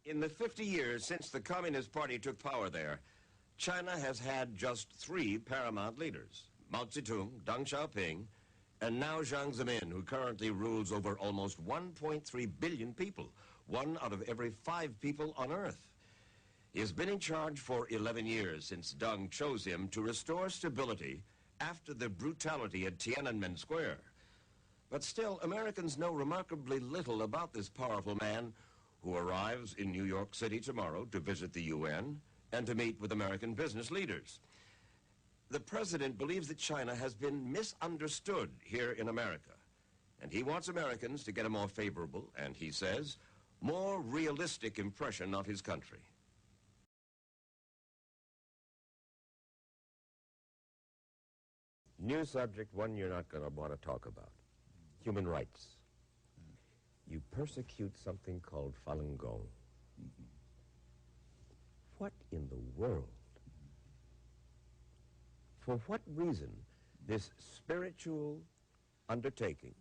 In the 50 years since the Communist Party took power there, China has had just 3 paramount leaders: Mao Zedong, Deng Xiaoping, and now Jiang Zemin, who currently rules over almost 1.3 billion people, 1 out of every 5 people on Earth. He has been in charge for 11 years since Deng chose him to restore stability after the brutality at Tiananmen Square. But still, Americans know remarkably little about this powerful man who arrives in New York City tomorrow to visit the UN and to meet with American business leaders. The president believes that China has been misunderstood here in America, and he wants Americans to get a more favorable, and he says, more realistic impression of his country. New subject, one you're not going to want to talk about. Human rights. You persecute something called Falun Gong. What in the world? For what reason this spiritual undertaking,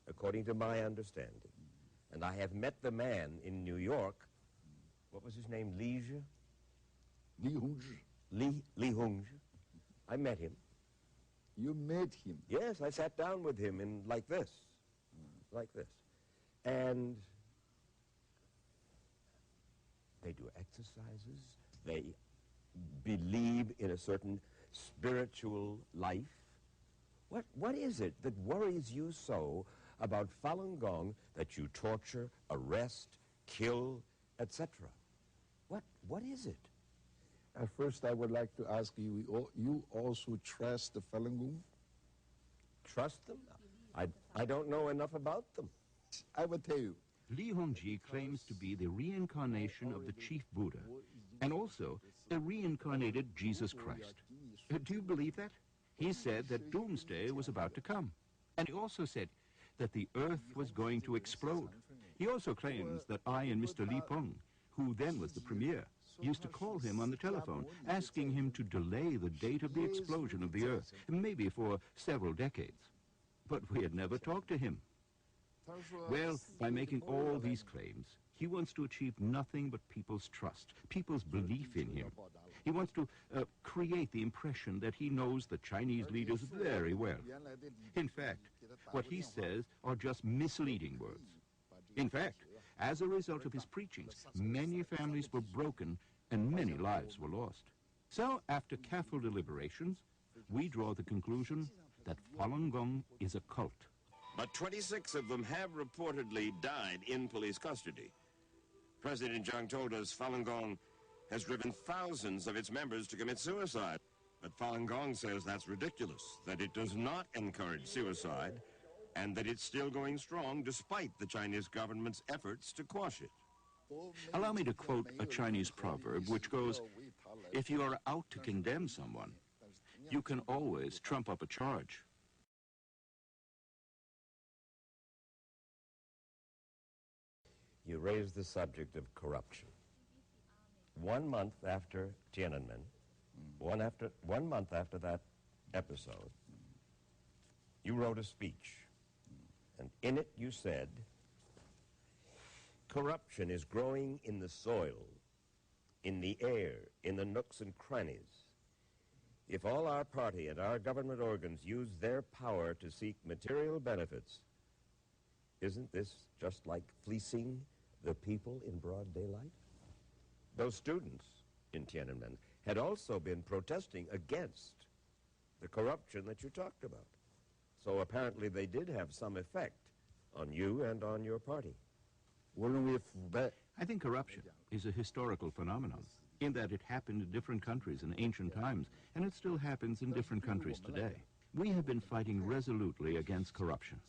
according to my understanding, and I have met the man in New York, what was his name, Li Hongzhi. I met him. You met him? Yes, I sat down with him in like this. And they do exercises. They believe in a certain spiritual life. What is it that worries you so about Falun Gong that you torture, arrest, kill, etc.? What is it? At first, I would like to ask you, you also trust the Falun Gong? Trust them? I don't know enough about them. I will tell you. Li Hongzhi claims to be the reincarnation of the chief Buddha and also a reincarnated Jesus Christ. Do you believe that? He said that doomsday was about to come. And he also said that the earth was going to explode. He also claims that I and Mr. Li Peng, who then was the premier, used to call him on the telephone, asking him to delay the date of the explosion of the earth, maybe for several decades. But we had never talked to him. Well, by making all these claims, he wants to achieve nothing but people's trust, people's belief in him. He wants to create the impression that he knows the Chinese leaders very well. In fact, what he says are just misleading words. In fact, as a result of his preachings, many families were broken and many lives were lost. So, after careful deliberations, we draw the conclusion that Falun Gong is a cult. But 26 of them have reportedly died in police custody. President Jiang told us Falun Gong has driven thousands of its members to commit suicide. But Falun Gong says that's ridiculous, that it does not encourage suicide, and that it's still going strong despite the Chinese government's efforts to quash it. Allow me to quote a Chinese proverb which goes, if you are out to condemn someone, you can always trump up a charge. You raised the subject of corruption. 1 month after Tiananmen, one month after that episode, you wrote a speech, and in it you said, corruption is growing in the soil, in the air, in the nooks and crannies. If all our party and our government organs use their power to seek material benefits, isn't this just like fleecing the people in broad daylight? Those students in Tiananmen had also been protesting against the corruption that you talked about. So apparently they did have some effect on you and on your party. I think corruption is a historical phenomenon in that it happened in different countries in ancient times, and it still happens in different countries today. We have been fighting resolutely against corruption.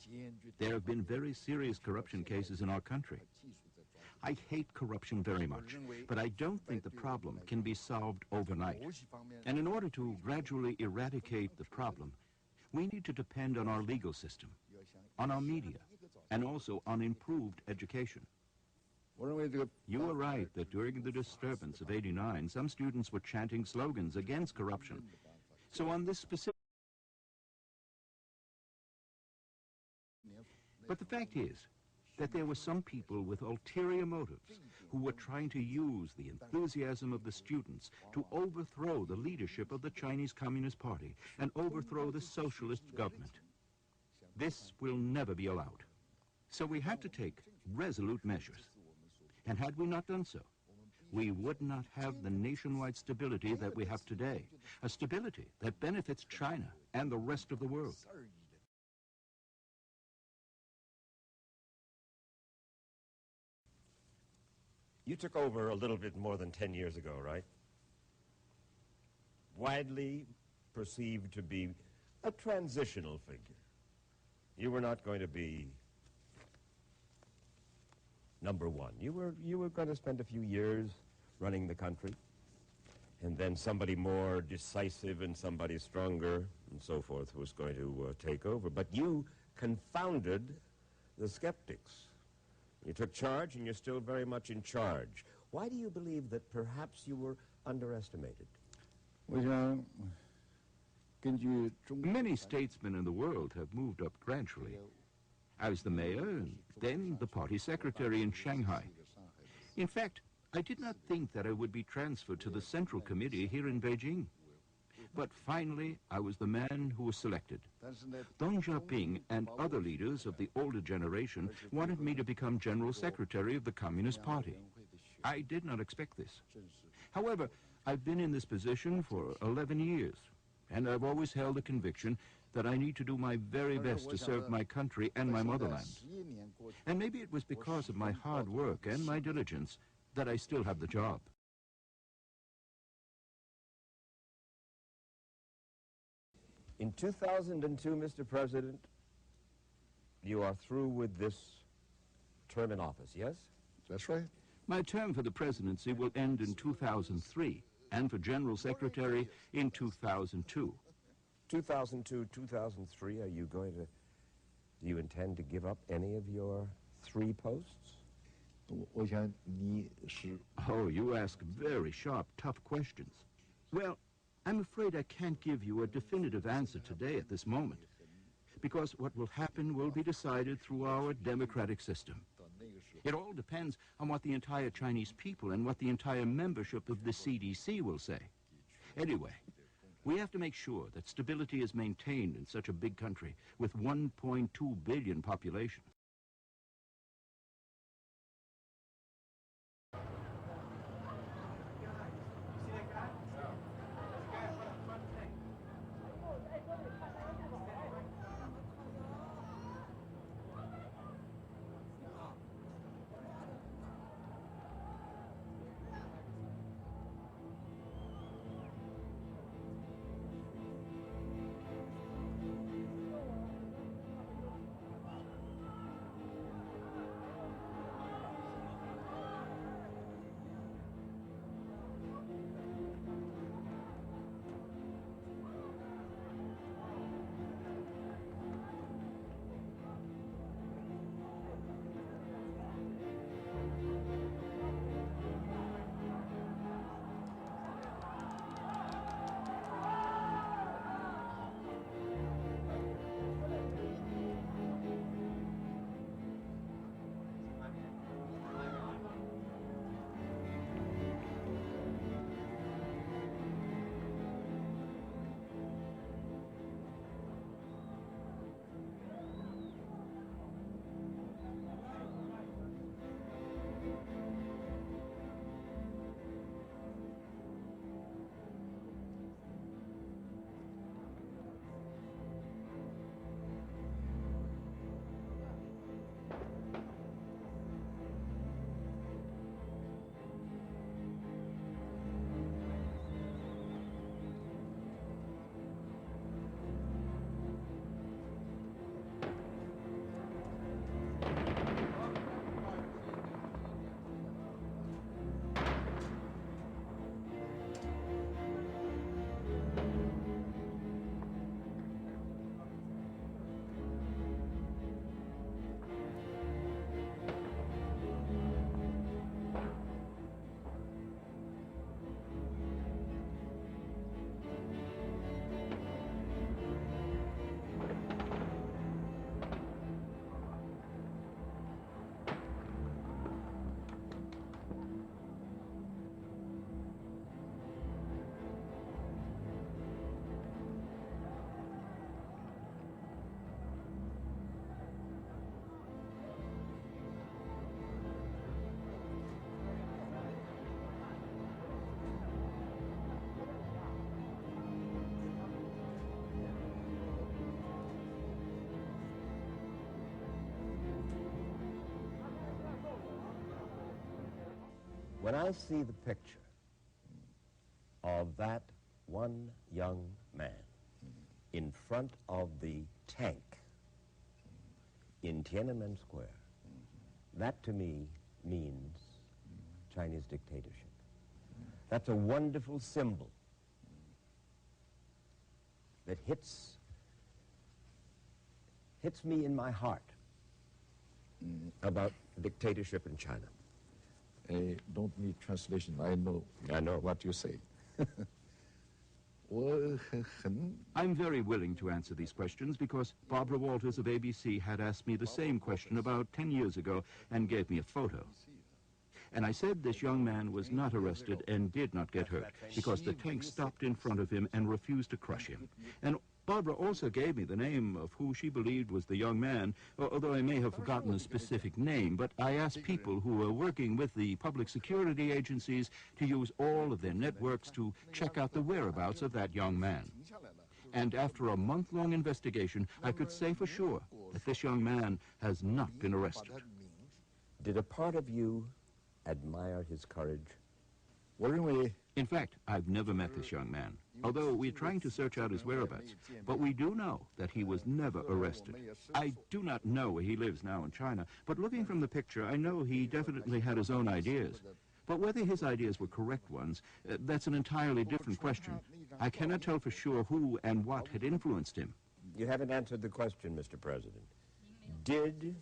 There have been very serious corruption cases in our country. I hate corruption very much, but I don't think the problem can be solved overnight. And in order to gradually eradicate the problem, we need to depend on our legal system, on our media, and also on improved education. You were right that during the disturbance of '89, some students were chanting slogans against corruption. So on this specific... But the fact is, that there were some people with ulterior motives who were trying to use the enthusiasm of the students to overthrow the leadership of the Chinese Communist Party and overthrow the socialist government. This will never be allowed. So we had to take resolute measures. And had we not done so, we would not have the nationwide stability that we have today, a stability that benefits China and the rest of the world. You took over a little bit more than 10 years ago, right? Widely perceived to be a transitional figure. You were not going to be number one. You were going to spend a few years running the country, and then somebody more decisive and somebody stronger and so forth was going to take over. But you confounded the skeptics. You took charge, and you're still very much in charge. Why do you believe that perhaps you were underestimated? Many statesmen in the world have moved up gradually. I was the mayor and then the party secretary in Shanghai. In fact, I did not think that I would be transferred to the Central Committee here in Beijing. But finally, I was the man who was selected. Deng Xiaoping and other leaders of the older generation wanted me to become General Secretary of the Communist Party. I did not expect this. However, I've been in this position for 11 years, and I've always held the conviction that I need to do my very best to serve my country and my motherland. And maybe it was because of my hard work and my diligence that I still have the job. In 2002, Mr. President, you are through with this term in office, yes? That's right. My term for the presidency will end in 2003, and for General Secretary in 2002. 2002, 2003, do you intend to give up any of your 3 posts? Oh, you ask very sharp, tough questions. Well, I'm afraid I can't give you a definitive answer today at this moment, because what will happen will be decided through our democratic system. It all depends on what the entire Chinese people and what the entire membership of the CDC will say. Anyway, we have to make sure that stability is maintained in such a big country with 1.2 billion population. When I see the picture of that one young man in front of the tank in Tiananmen Square, that to me means Chinese dictatorship. That's a wonderful symbol that hits me in my heart about dictatorship in China. I don't need translation. I know what you say. I'm very willing to answer these questions because Barbara Walters of ABC had asked me the same question about 10 years ago and gave me a photo. And I said this young man was not arrested and did not get hurt because the tank stopped in front of him and refused to crush him. And Barbara also gave me the name of who she believed was the young man, although I may have forgotten the specific name. But I asked people who were working with the public security agencies to use all of their networks to check out the whereabouts of that young man. And after a month-long investigation, I could say for sure that this young man has not been arrested. Did a part of you admire his courage? In fact, I've never met this young man, although we're trying to search out his whereabouts. But we do know that he was never arrested. I do not know where he lives now in China, but looking from the picture, I know he definitely had his own ideas. But whether his ideas were correct ones, that's an entirely different question. I cannot tell for sure who and what had influenced him. You haven't answered the question, Mr. President. Did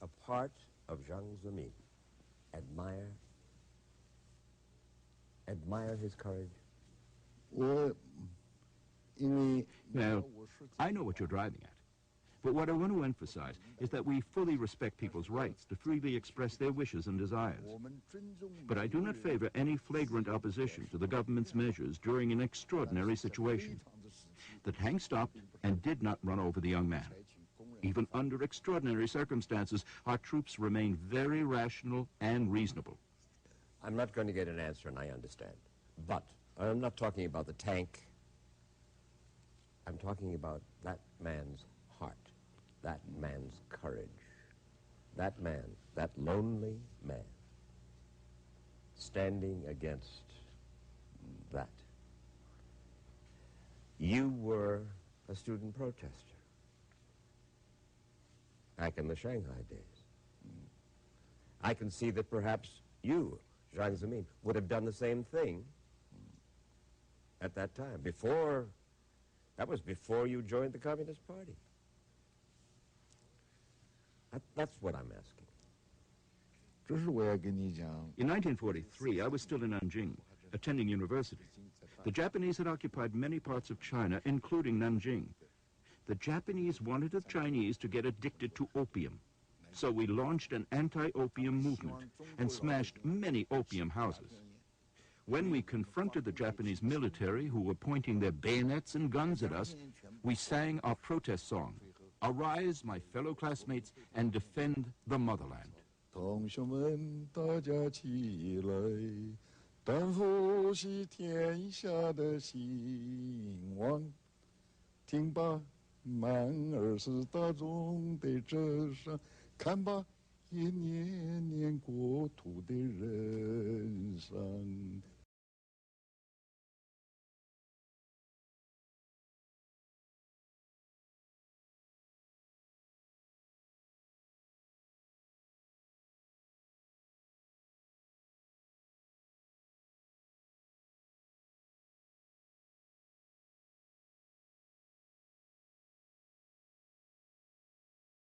a part of Jiang Zemin admire his courage? Now, I know what you're driving at. But what I want to emphasize is that we fully respect people's rights to freely express their wishes and desires. But I do not favor any flagrant opposition to the government's measures during an extraordinary situation. The tank stopped and did not run over the young man. Even under extraordinary circumstances, our troops remain very rational and reasonable. I'm not going to get an answer, and I understand. But I'm not talking about the tank. I'm talking about that man's heart, that man's courage, that man, that lonely man, standing against that. You were a student protester back in the Shanghai days. I can see that perhaps you, Jiang Zemin, would have done the same thing at that time. That was before you joined the Communist Party. That's what I'm asking. In 1943, I was still in Nanjing, attending university. The Japanese had occupied many parts of China, including Nanjing. The Japanese wanted the Chinese to get addicted to opium. So we launched an anti-opium movement and smashed many opium houses. When we confronted the Japanese military, who were pointing their bayonets and guns at us, we sang our protest song, "Arise, my fellow classmates, and defend the motherland." 同学们，大家起来，担负起天下的兴亡。听吧，满耳是大众的歌声，看吧，一年年国土的人生。